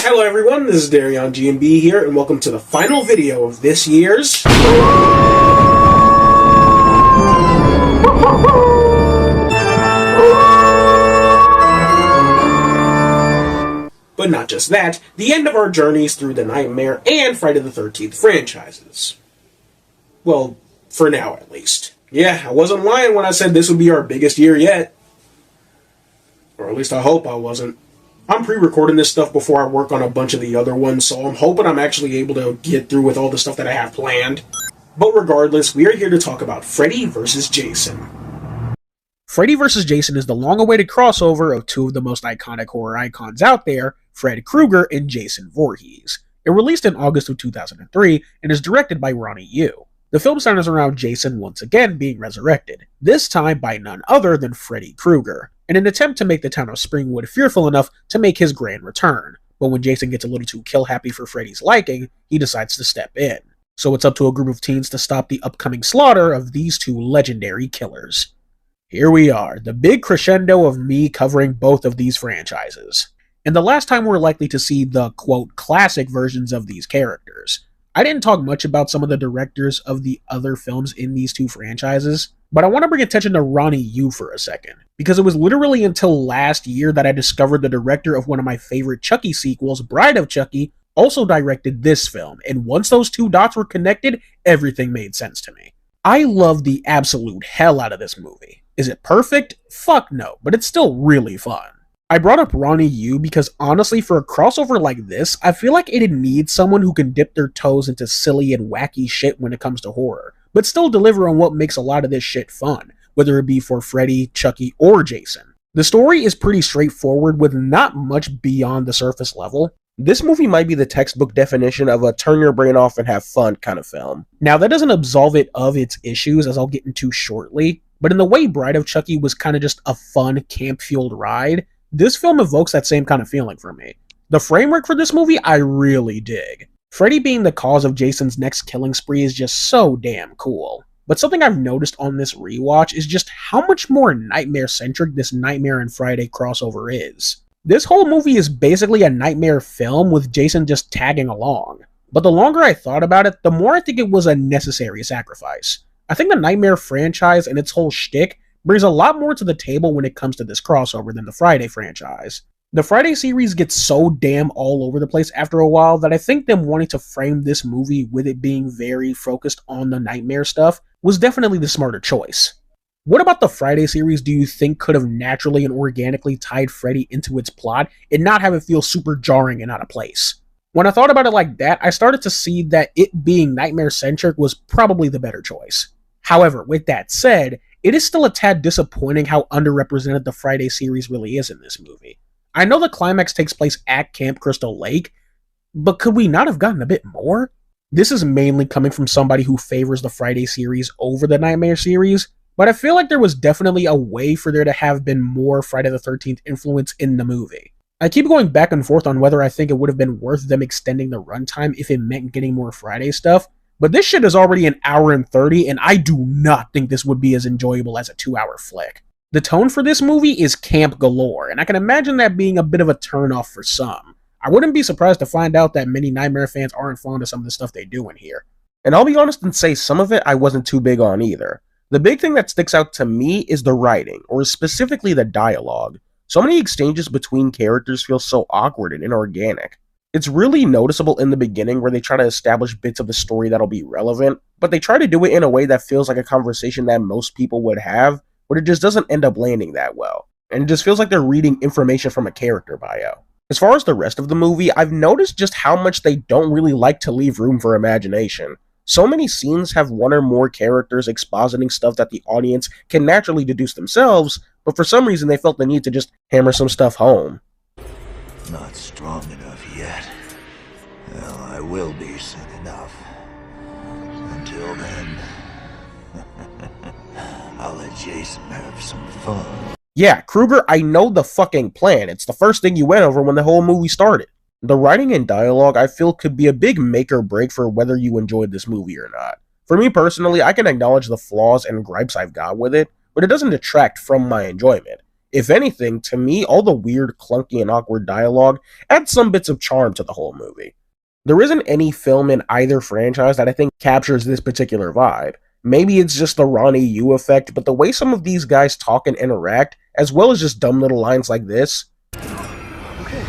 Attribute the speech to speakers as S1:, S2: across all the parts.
S1: Hello everyone, this is Darion GNB here, and welcome to the final video of this year's... But not just that, the end of our journeys through the Nightmare and Friday the 13th franchises. Well, for now at least. Yeah, I wasn't lying when I said this would be our biggest year yet. Or at least I hope I wasn't. I'm pre-recording this stuff before I work on a bunch of the other ones, so I'm hoping I'm actually able to get through with all the stuff that I have planned. But regardless, we are here to talk about Freddy vs. Jason. Freddy vs. Jason is the long-awaited crossover of two of the most iconic horror icons out there, Fred Krueger and Jason Voorhees. It released in August of 2003 and is directed by Ronnie Yu. The film centers around Jason once again being resurrected, this time by none other than Freddy Krueger, in an attempt to make the town of Springwood fearful enough to make his grand return. But when Jason gets a little too kill-happy for Freddy's liking, he decides to step in. So it's up to a group of teens to stop the upcoming slaughter of these two legendary killers. Here we are, the big crescendo of me covering both of these franchises. And the last time we're likely to see the, quote, classic versions of these characters. I didn't talk much about some of the directors of the other films in these two franchises, but I want to bring attention to Ronnie Yu for a second, because it was literally until last year that I discovered the director of one of my favorite Chucky sequels, Bride of Chucky, also directed this film, and once those two dots were connected, everything made sense to me. I love the absolute hell out of this movie. Is it perfect? Fuck no, but it's still really fun. I brought up Ronnie Yu because honestly, for a crossover like this, I feel like it'd need someone who can dip their toes into silly and wacky shit when it comes to horror, but still deliver on what makes a lot of this shit fun, whether it be for Freddy, Chucky, or Jason. The story is pretty straightforward with not much beyond the surface level. This movie might be the textbook definition of a turn your brain off and have fun kind of film. Now that doesn't absolve it of its issues, as I'll get into shortly, but in the way Bride of Chucky was kind of just a fun, camp-fueled ride, this film evokes that same kind of feeling for me. The framework for this movie I really dig. Freddy being the cause of Jason's next killing spree is just so damn cool. But something I've noticed on this rewatch is just how much more nightmare-centric this Nightmare and Friday crossover is. This whole movie is basically a nightmare film with Jason just tagging along. But the longer I thought about it, the more I think it was a necessary sacrifice. I think the Nightmare franchise and its whole shtick brings a lot more to the table when it comes to this crossover than the Friday franchise. The Friday series gets so damn all over the place after a while that I think them wanting to frame this movie with it being very focused on the Nightmare stuff was definitely the smarter choice. What about the Friday series do you think could have naturally and organically tied Freddy into its plot and not have it feel super jarring and out of place? When I thought about it like that, I started to see that it being nightmare-centric was probably the better choice. However, with that said, it is still a tad disappointing how underrepresented the Friday series really is in this movie. I know the climax takes place at Camp Crystal Lake, but could we not have gotten a bit more? This is mainly coming from somebody who favors the Friday series over the Nightmare series, but I feel like there was definitely a way for there to have been more Friday the 13th influence in the movie. I keep going back and forth on whether I think it would have been worth them extending the runtime if it meant getting more Friday stuff, but this shit is already an hour and 30, and I do not think this would be as enjoyable as a 2-hour flick. The tone for this movie is camp galore, and I can imagine that being a bit of a turnoff for some. I wouldn't be surprised to find out that many Nightmare fans aren't fond of some of the stuff they do in here. And I'll be honest and say some of it I wasn't too big on either. The big thing that sticks out to me is the writing, or specifically the dialogue. So many exchanges between characters feel so awkward and inorganic. It's really noticeable in the beginning where they try to establish bits of the story that'll be relevant, but they try to do it in a way that feels like a conversation that most people would have, but it just doesn't end up landing that well. And it just feels like they're reading information from a character bio. As far as the rest of the movie, I've noticed just how much they don't really like to leave room for imagination. So many scenes have one or more characters expositing stuff that the audience can naturally deduce themselves, but for some reason they felt the need to just hammer some stuff home.
S2: Not strong enough yet. Well, I will be soon enough. Until then, I'll let Jason have some fun.
S1: Yeah, Krueger, I know the fucking plan. It's the first thing you went over when the whole movie started. The writing and dialogue, I feel, could be a big make or break for whether you enjoyed this movie or not. For me personally, I can acknowledge the flaws and gripes I've got with it, but it doesn't detract from my enjoyment. If anything, to me, all the weird, clunky, and awkward dialogue adds some bits of charm to the whole movie. There isn't any film in either franchise that I think captures this particular vibe. Maybe it's just the Ronnie Yu effect, but the way some of these guys talk and interact, as well as just dumb little lines like this,
S3: Okay,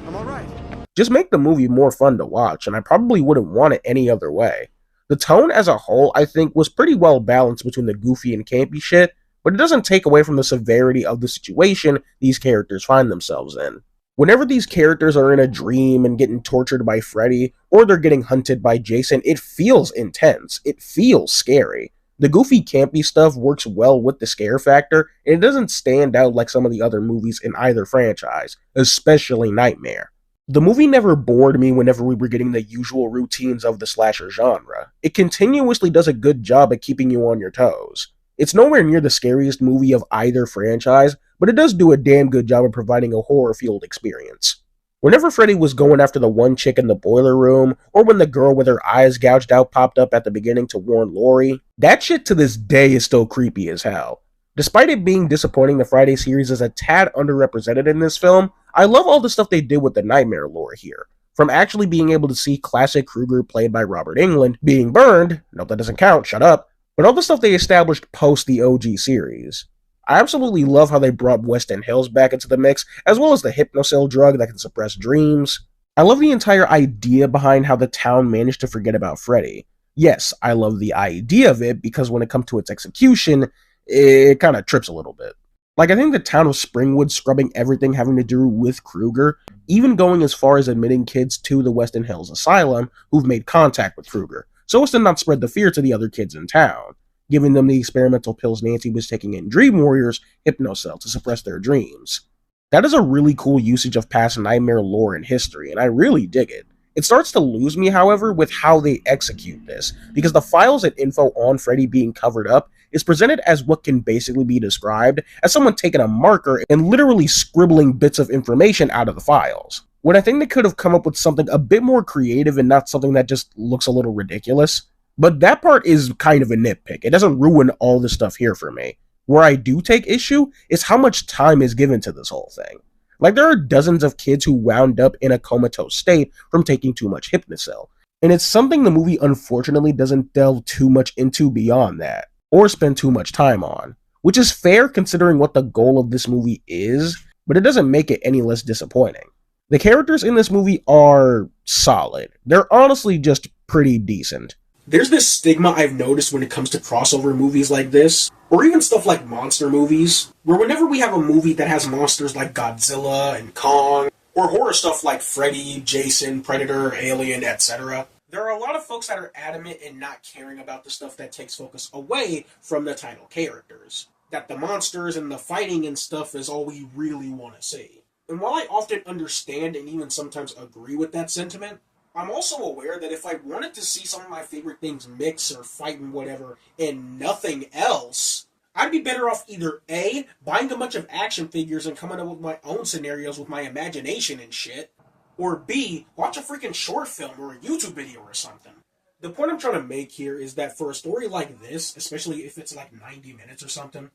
S3: I'm alright.
S1: just make the movie more fun to watch, and I probably wouldn't want it any other way. The tone as a whole, I think, was pretty well balanced between the goofy and campy shit, but it doesn't take away from the severity of the situation these characters find themselves in. Whenever these characters are in a dream and getting tortured by Freddy, or they're getting hunted by Jason, it feels intense. It feels scary. The goofy, campy stuff works well with the scare factor, and it doesn't stand out like some of the other movies in either franchise, especially Nightmare. The movie never bored me whenever we were getting the usual routines of the slasher genre. It continuously does a good job at keeping you on your toes. It's nowhere near the scariest movie of either franchise, but it does do a damn good job of providing a horror-fueled experience. Whenever Freddy was going after the one chick in the boiler room, or when the girl with her eyes gouged out popped up at the beginning to warn Laurie, that shit to this day is still creepy as hell. Despite it being disappointing the Friday series is a tad underrepresented in this film, I love all the stuff they did with the Nightmare lore here. From actually being able to see classic Krueger played by Robert Englund being burned, nope that doesn't count, shut up, but all the stuff they established post the OG series. I absolutely love how they brought Weston Hills back into the mix, as well as the hypnocell drug that can suppress dreams. I love the entire idea behind how the town managed to forget about Freddy. Yes, I love the idea of it, because when it comes to its execution, it kind of trips a little bit. Like, I think the town of Springwood scrubbing everything having to do with Krueger, even going as far as admitting kids to the Weston Hills Asylum who've made contact with Krueger, so as to not spread the fear to the other kids in town, giving them the experimental pills Nancy was taking in Dream Warrior's Hypnocell to suppress their dreams. That is a really cool usage of past Nightmare lore and history, and I really dig it. It starts to lose me, however, with how they execute this, because the files and info on Freddy being covered up is presented as what can basically be described as someone taking a marker and literally scribbling bits of information out of the files. When I think they could have come up with something a bit more creative and not something that just looks a little ridiculous. But that part is kind of a nitpick. It doesn't ruin all the stuff here for me. Where I do take issue is how much time is given to this whole thing. Like, there are dozens of kids who wound up in a comatose state from taking too much Hypnocell, and it's something the movie unfortunately doesn't delve too much into beyond that, or spend too much time on, which is fair considering what the goal of this movie is, but it doesn't make it any less disappointing. The characters in this movie are solid. They're honestly just pretty decent.
S4: There's this stigma I've noticed when it comes to crossover movies like this, or even stuff like monster movies, where whenever we have a movie that has monsters like Godzilla and Kong, or horror stuff like Freddy, Jason, Predator, Alien, etc., there are a lot of folks that are adamant in not caring about the stuff that takes focus away from the title characters. That the monsters and the fighting and stuff is all we really want to see. And while I often understand and even sometimes agree with that sentiment, I'm also aware that if I wanted to see some of my favorite things mix or fight and whatever, and nothing else, I'd be better off either A, buying a bunch of action figures and coming up with my own scenarios with my imagination and shit, or B, watch a freaking short film or a YouTube video or something. The point I'm trying to make here is that for a story like this, especially if it's like 90 minutes or something,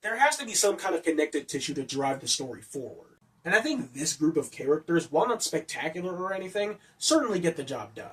S4: there has to be some kind of connective tissue to drive the story forward. And I think this group of characters, while not spectacular or anything, certainly get the job done.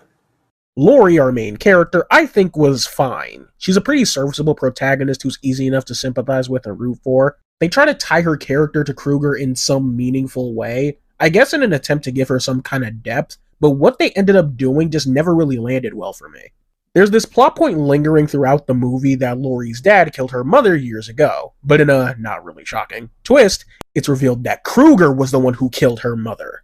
S1: Laurie, our main character, I think was fine. She's a pretty serviceable protagonist who's easy enough to sympathize with and root for. They try to tie her character to Krueger in some meaningful way, I guess in an attempt to give her some kind of depth, but what they ended up doing just never really landed well for me. There's this plot point lingering throughout the movie that Laurie's dad killed her mother years ago, but in a not really shocking twist, it's revealed that Krueger was the one who killed her mother.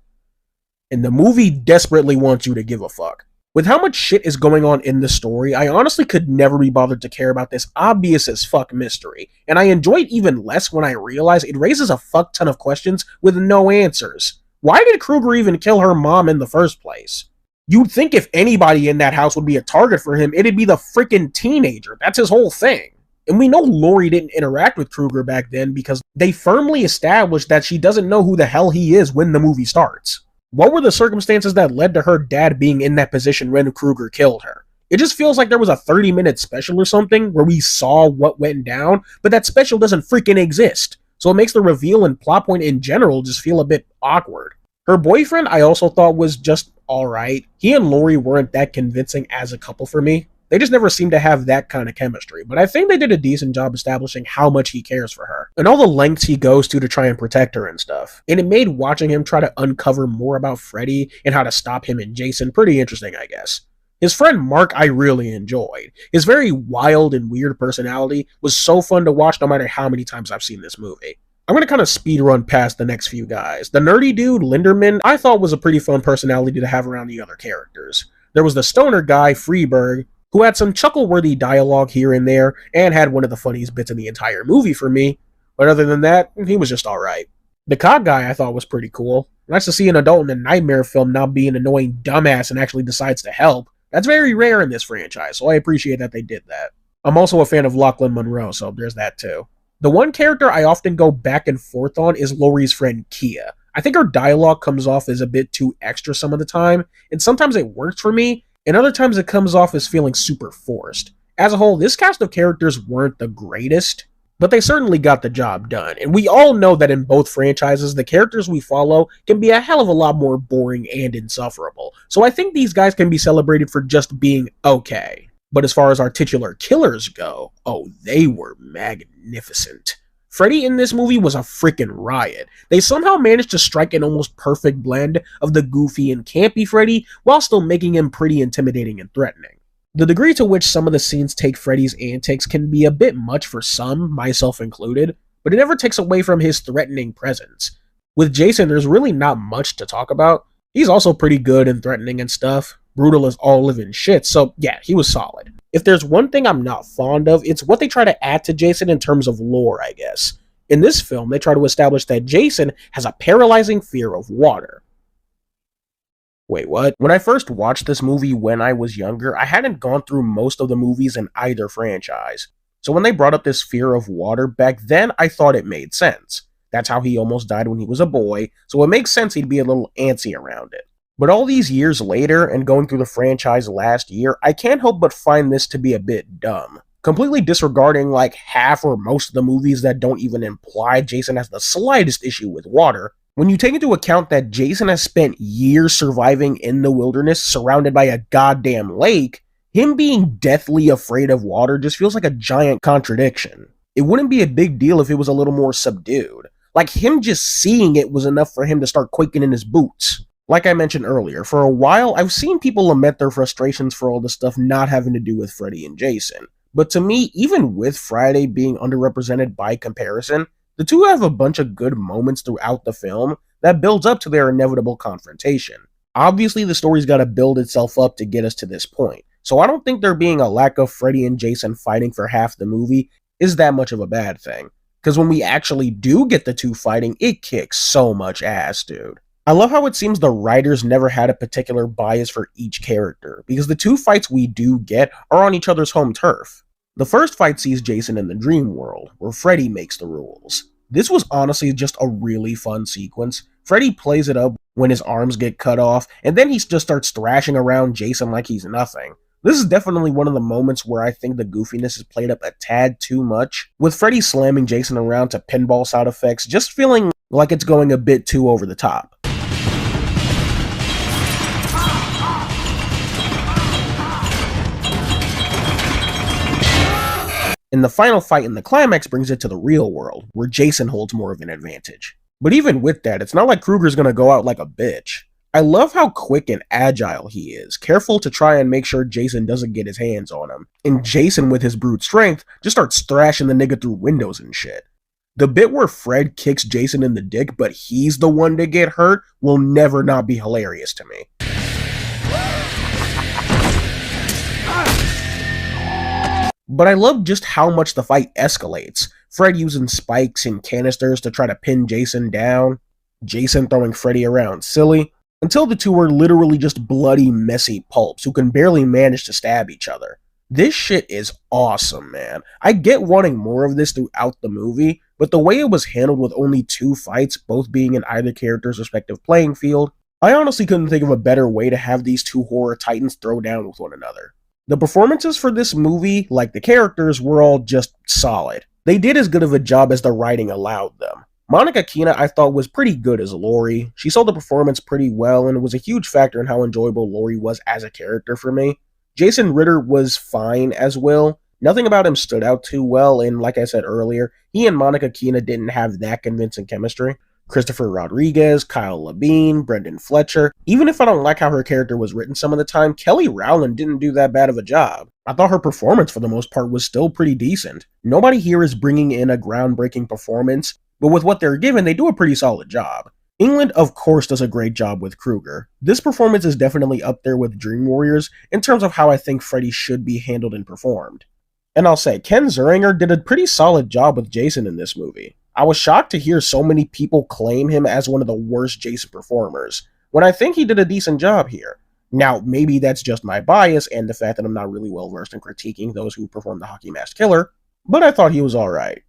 S1: And the movie desperately wants you to give a fuck. With how much shit is going on in the story, I honestly could never be bothered to care about this obvious as fuck mystery, and I enjoy it even less when I realize it raises a fuck ton of questions with no answers. Why did Krueger even kill her mom in the first place? You'd think if anybody in that house would be a target for him, it'd be the freaking teenager. That's his whole thing. And we know Laurie didn't interact with Krueger back then because they firmly established that she doesn't know who the hell he is when the movie starts. What were the circumstances that led to her dad being in that position when Krueger killed her? It just feels like there was a 30-minute special or something where we saw what went down, but that special doesn't freaking exist.
S4: so it makes the reveal and plot point in general just feel a bit awkward. Her boyfriend I also thought was just alright. He and Laurie weren't that convincing as a couple for me. They just never seemed to have that kind of chemistry, but I think they did a decent job establishing how much he cares for her, and all the lengths he goes to try and protect her and stuff. And it made watching him try to uncover more about Freddy and how to stop him and Jason pretty interesting, I guess. His friend Mark I really enjoyed. His very wild and weird personality was so fun to watch no matter how many times I've seen this movie. I'm going to kind of speed run past the next few guys. The nerdy dude, Linderman, I thought was a pretty fun personality to have around the other characters. There was the stoner guy, Freeberg, who had some chuckle-worthy dialogue here and there, and had one of the funniest bits in the entire movie for me, but other than that, he was just alright. The cop guy I thought was pretty cool. Nice to see an adult in a nightmare film not be an annoying dumbass and actually decides to help. That's very rare in this franchise, so I appreciate that they did that. I'm also a fan of Lachlan Monroe, so there's that too. The one character I often go back and forth on is Laurie's friend Kia. I think her dialogue comes off as a bit too extra some of the time, and sometimes it works for me, and other times it comes off as feeling super forced. As a whole, this cast of characters weren't the greatest, but they certainly got the job done, and we all know that in both franchises, the characters we follow can be a hell of a lot more boring and insufferable, so I think these guys can be celebrated for just being okay. But as far as our titular killers go, oh, they were magnificent. Freddy in this movie was a freaking riot. They somehow managed to strike an almost perfect blend of the goofy and campy Freddy while still making him pretty intimidating and threatening. The degree to which some of the scenes take Freddy's antics can be a bit much for some, myself included, but it never takes away from his threatening presence. With Jason, there's really not much to talk about. He's also pretty good and threatening and stuff. Brutal as all living shit, so yeah, he was solid. If there's one thing I'm not fond of, it's what they try to add to Jason in terms of lore, I guess. In this film, they try to establish that Jason has a paralyzing fear of water. Wait, what? When I first watched this movie when I was younger, I hadn't gone through most of the movies in either franchise. So when they brought up this fear of water, back then I thought it made sense. That's how he almost died when he was a boy, so it makes sense he'd be a little antsy around it. But all these years later, and going through the franchise last year, I can't help but find this to be a bit dumb. Completely disregarding like half or most of the movies that don't even imply Jason has the slightest issue with water, when you take into account that Jason has spent years surviving in the wilderness surrounded by a goddamn lake, him being deathly afraid of water just feels like a giant contradiction. It wouldn't be a big deal if it was a little more subdued. Like him just seeing it was enough for him to start quaking in his boots. Like I mentioned earlier, for a while I've seen people lament their frustrations for all the stuff not having to do with Freddy and Jason. But to me, even with Friday being underrepresented by comparison, the two have a bunch of good moments throughout the film that builds up to their inevitable confrontation. Obviously, the story's gotta build itself up to get us to this point, so I don't think there being a lack of Freddy and Jason fighting for half the movie is that much of a bad thing. Because when we actually do get the two fighting, it kicks so much ass, dude. I love how it seems the writers never had a particular bias for each character, because the two fights we do get are on each other's home turf. The first fight sees Jason in the dream world, where Freddy makes the rules. This was honestly just a really fun sequence. Freddy plays it up when his arms get cut off, and then he just starts thrashing around Jason like he's nothing. This is definitely one of the moments where I think the goofiness is played up a tad too much, with Freddy slamming Jason around to pinball sound effects just feeling like it's going a bit too over the top. And the final fight in the climax brings it to the real world, where Jason holds more of an advantage. But even with that, it's not like Krueger's gonna go out like a bitch. I love how quick and agile he is, careful to try and make sure Jason doesn't get his hands on him. And Jason, with his brute strength, just starts thrashing the nigga through windows and shit. The bit where Fred kicks Jason in the dick, but he's the one to get hurt, will never not be hilarious to me. But I love just how much the fight escalates. Fred using spikes and canisters to try to pin Jason down, Jason throwing Freddy around silly, until the two are literally just bloody, messy pulps who can barely manage to stab each other. This shit is awesome, man. I get wanting more of this throughout the movie, but the way it was handled with only two fights, both being in either character's respective playing field, I honestly couldn't think of a better way to have these two horror titans throw down with one another. The performances for this movie, like the characters, were all just solid. They did as good of a job as the writing allowed them. Monica Keena I thought was pretty good as Laurie. She sold the performance pretty well and was a huge factor in how enjoyable Laurie was as a character for me. Jason Ritter was fine as Will. Nothing about him stood out too well, and like I said earlier, he and Monica Keena didn't have that convincing chemistry. Christopher Rodriguez, Kyle Labine, Brendan Fletcher. Even if I don't like how her character was written some of the time, Kelly Rowland didn't do that bad of a job. I thought her performance for the most part was still pretty decent. Nobody here is bringing in a groundbreaking performance, but with what they're given, they do a pretty solid job. England, of course, does a great job with Krueger. This performance is definitely up there with Dream Warriors in terms of how I think Freddy should be handled and performed. And I'll say, Ken Zuringer did a pretty solid job with Jason in this movie. I was shocked to hear so many people claim him as one of the worst Jason performers, when I think he did a decent job here. Now, maybe that's just my bias and the fact that I'm not really well versed in critiquing those who perform the Hockey Mask Killer, but I thought he was alright.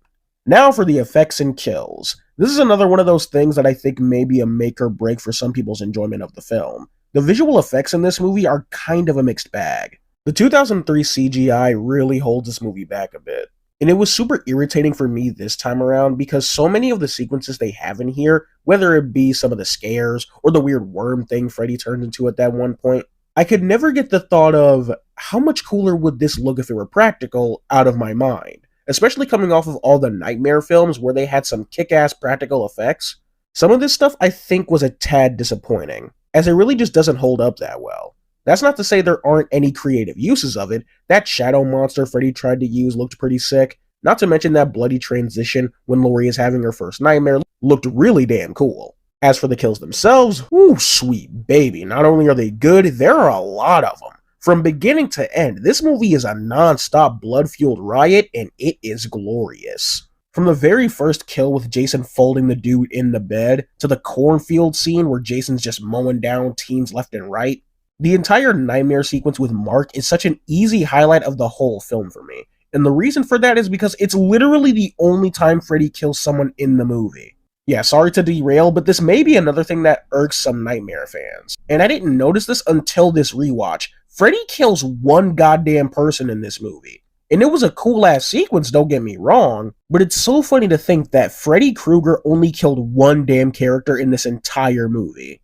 S4: Now for the effects and kills. This is another one of those things that I think may be a make or break for some people's enjoyment of the film. The visual effects in this movie are kind of a mixed bag. The 2003 CGI really holds this movie back a bit. And it was super irritating for me this time around because so many of the sequences they have in here, whether it be some of the scares or the weird worm thing Freddy turned into at that one point, I could never get the thought of how much cooler would this look if it were practical out of my mind. Especially coming off of all the Nightmare films where they had some kick-ass practical effects. Some of this stuff I think was a tad disappointing, as it really just doesn't hold up that well. That's not to say there aren't any creative uses of it. That shadow monster Freddy tried to use looked pretty sick. Not to mention that bloody transition when Laurie is having her first nightmare looked really damn cool. As for the kills themselves, ooh, sweet baby. Not only are they good, there are a lot of them. From beginning to end, this movie is a non-stop blood-fueled riot, and it is glorious. From the very first kill with Jason folding the dude in the bed, to the cornfield scene where Jason's just mowing down teens left and right, the entire nightmare sequence with Mark is such an easy highlight of the whole film for me. And the reason for that is because it's literally the only time Freddy kills someone in the movie. Yeah, sorry to derail, but this may be another thing that irks some Nightmare fans. And I didn't notice this until this rewatch. Freddy kills one goddamn person in this movie. And it was a cool-ass sequence, don't get me wrong, but it's so funny to think that Freddy Krueger only killed one damn character in this entire movie.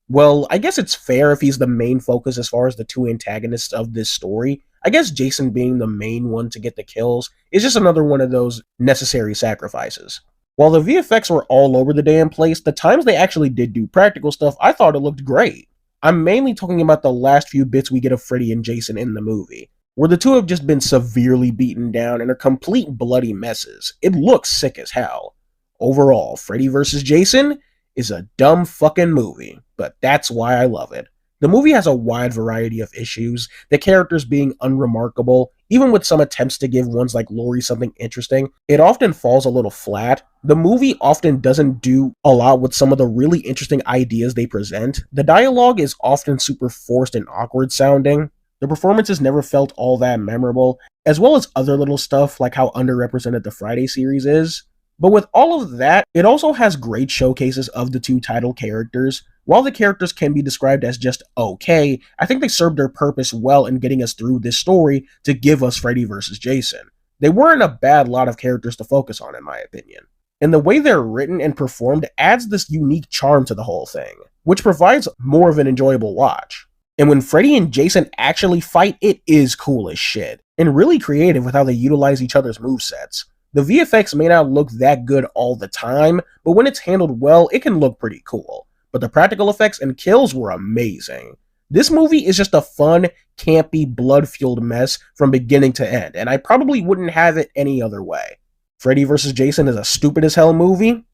S4: Well, I guess it's fair if he's the main focus as far as the two antagonists of this story. I guess Jason being the main one to get the kills is just another one of those necessary sacrifices. While the VFX were all over the damn place, the times they actually did do practical stuff, I thought it looked great. I'm mainly talking about the last few bits we get of Freddy and Jason in the movie, where the two have just been severely beaten down and are complete bloody messes. It looks sick as hell. Overall, Freddy vs. Jason is a dumb fucking movie, but that's why I love it. The movie has a wide variety of issues, the characters being unremarkable, even with some attempts to give ones like Laurie something interesting, it often falls a little flat. The movie often doesn't do a lot with some of the really interesting ideas they present. The dialogue is often super forced and awkward sounding. The performances never felt all that memorable, as well as other little stuff like how underrepresented the Friday series is. But with all of that, it also has great showcases of the two title characters. While the characters can be described as just okay, I think they served their purpose well in getting us through this story to give us Freddy vs. Jason. They weren't a bad lot of characters to focus on, in my opinion. And the way they're written and performed adds this unique charm to the whole thing, which provides more of an enjoyable watch. And when Freddy and Jason actually fight, it is cool as shit, and really creative with how they utilize each other's movesets. The VFX may not look that good all the time, but when it's handled well, it can look pretty cool. But the practical effects and kills were amazing. This movie is just a fun, campy, blood-fueled mess from beginning to end, and I probably wouldn't have it any other way. Freddy vs. Jason is a stupid-as-hell movie,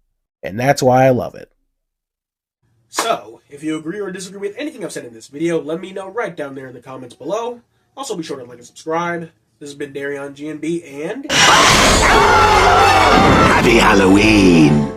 S4: and that's why I love it.
S1: So, if you agree or disagree with anything I've said in this video, let me know right down there in the comments below. Also, be sure to like and subscribe. This has been Darion GNB, and...
S2: Happy Halloween!